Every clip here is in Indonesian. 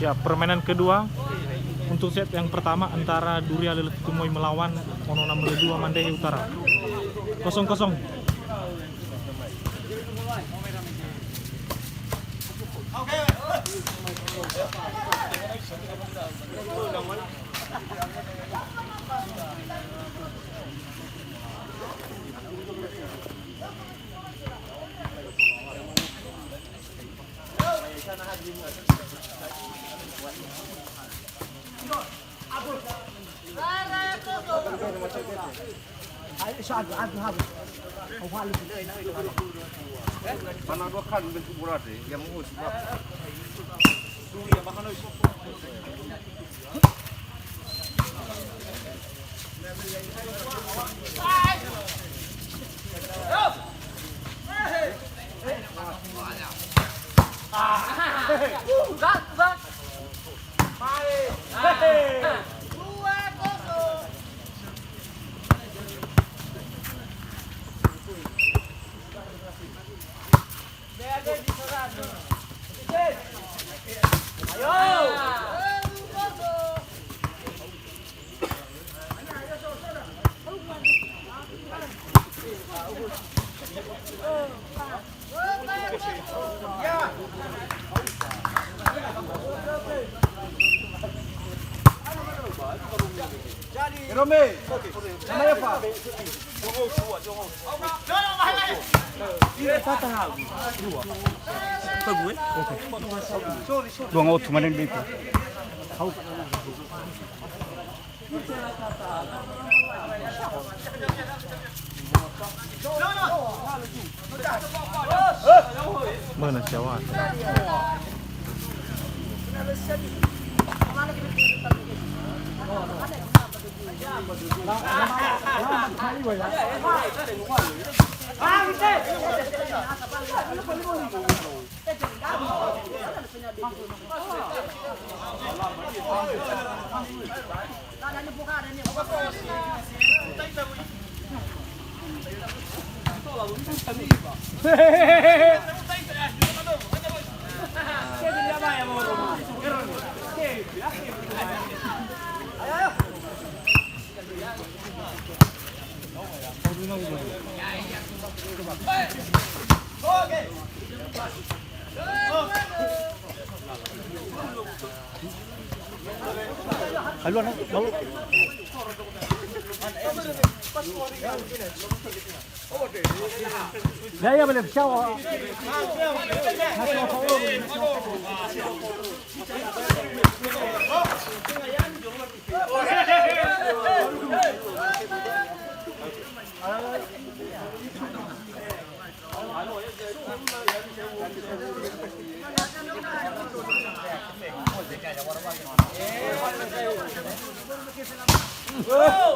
Ya, permainan kedua untuk set yang pertama antara Duria Lelet Kumoy melawan Monona Meledua Mandehe Utara. 0-0. Mana dua kan bentuk bulat yang mau sebab Rome, namanya apa? Dua ngau cuma ini itu. Mana Jawa? Haluan, mau. Ya boleh siapa?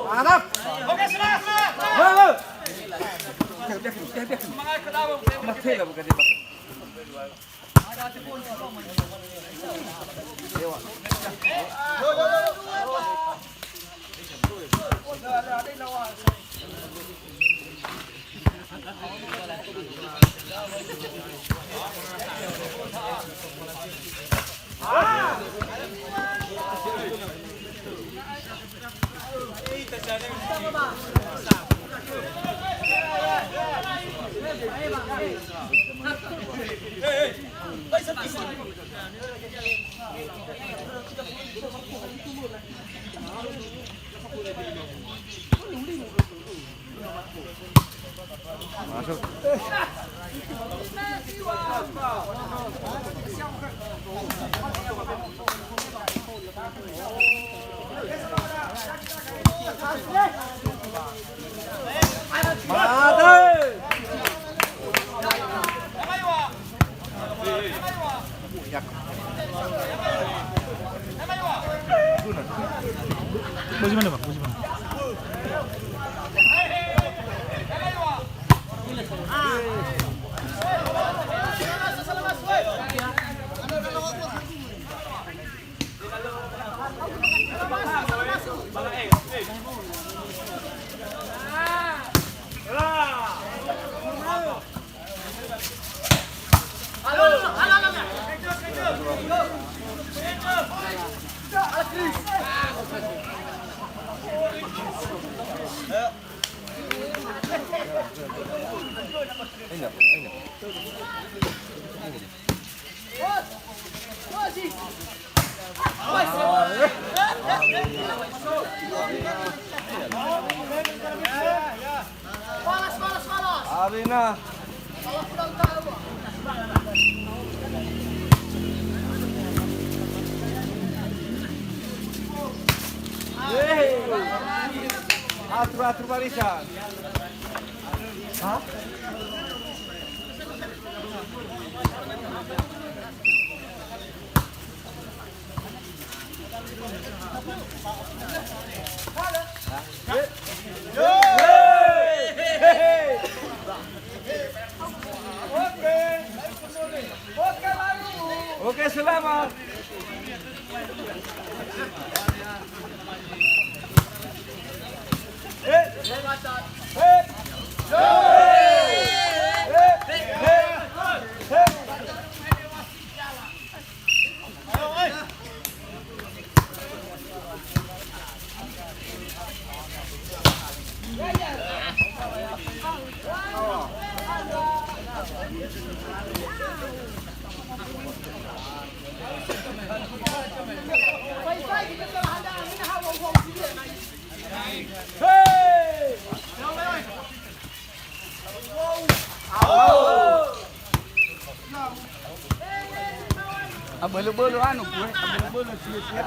Mantap. Oke, semangat. Semangat ke dalam. Mati lah bukan dia. Masuk. Posisi mana, Pak? Posisi mana? Atur barisan. Hah? Oke, selamat. Abalo-balo ano po? Abalo-balo siya.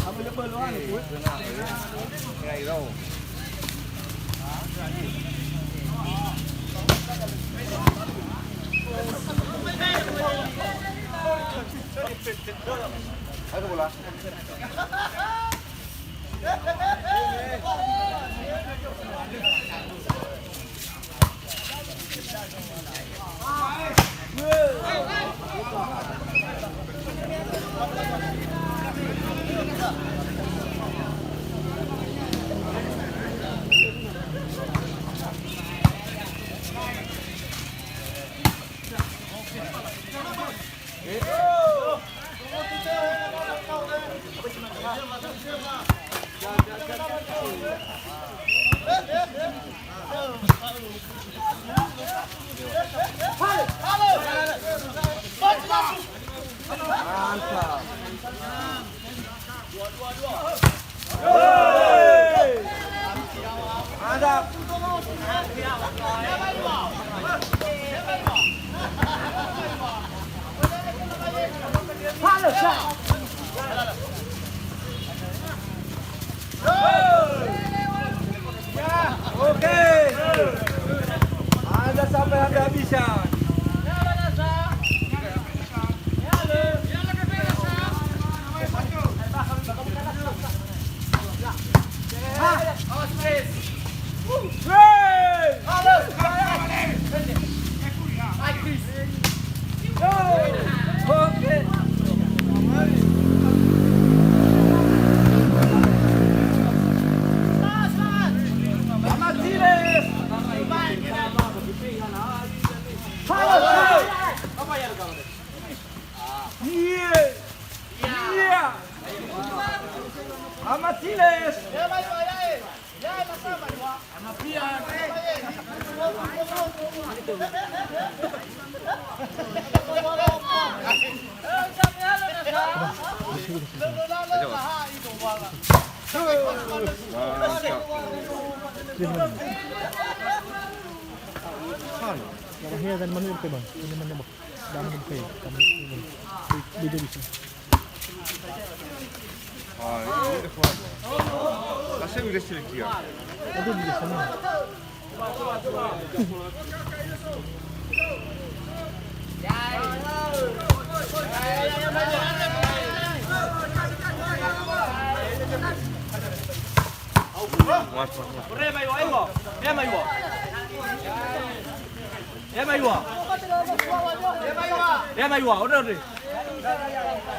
Abalo-balo ano po? Ngayon. Ano bola? Oke. Anda sampai habis-habisan. Amatiles. Nakahaya dan manur kayo ba? Ini man ba? Dami din kayo. Kami video bisa. 아, 이거 좋아. 다시 그랬을 기야. Itu bisa sana.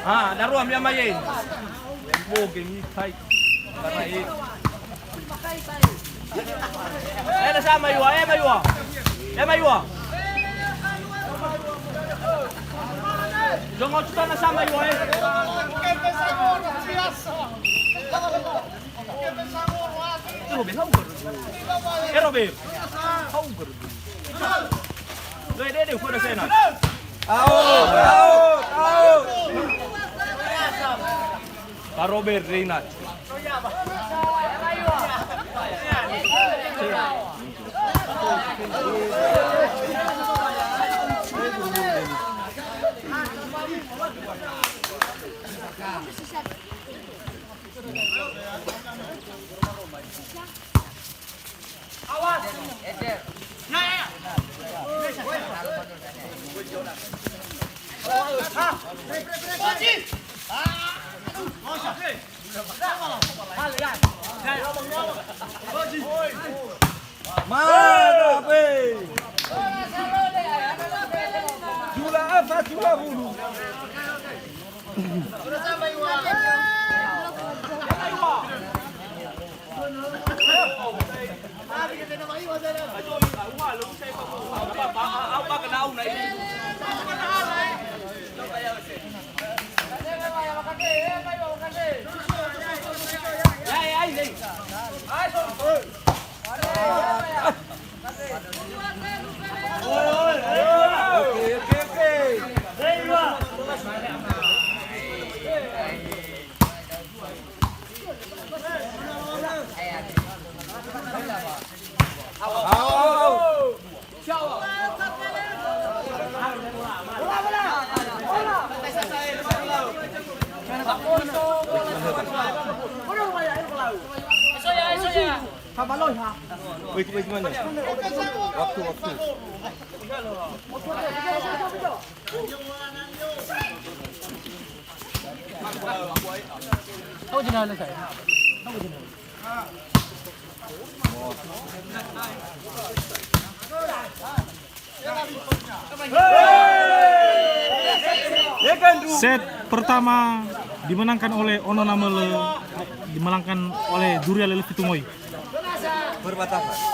Ah, naruam dia main. Lembo gini tight. Karena ini. Sama Iwa, Iwa. Iwa. Jangan kita na sama Iwa. Robin, how good? Robin. How good? Dede fuera cena. Out. Pak Robert Reynat. Jula apa jula bulu? Apa kenau na ini? Wait, mana? Waktu. Ako dinala sa'yo. Set pertama dimenangkan oleh Ono Namele, dimenangkan oleh Duria Lele Fitumoy. Berbatasan.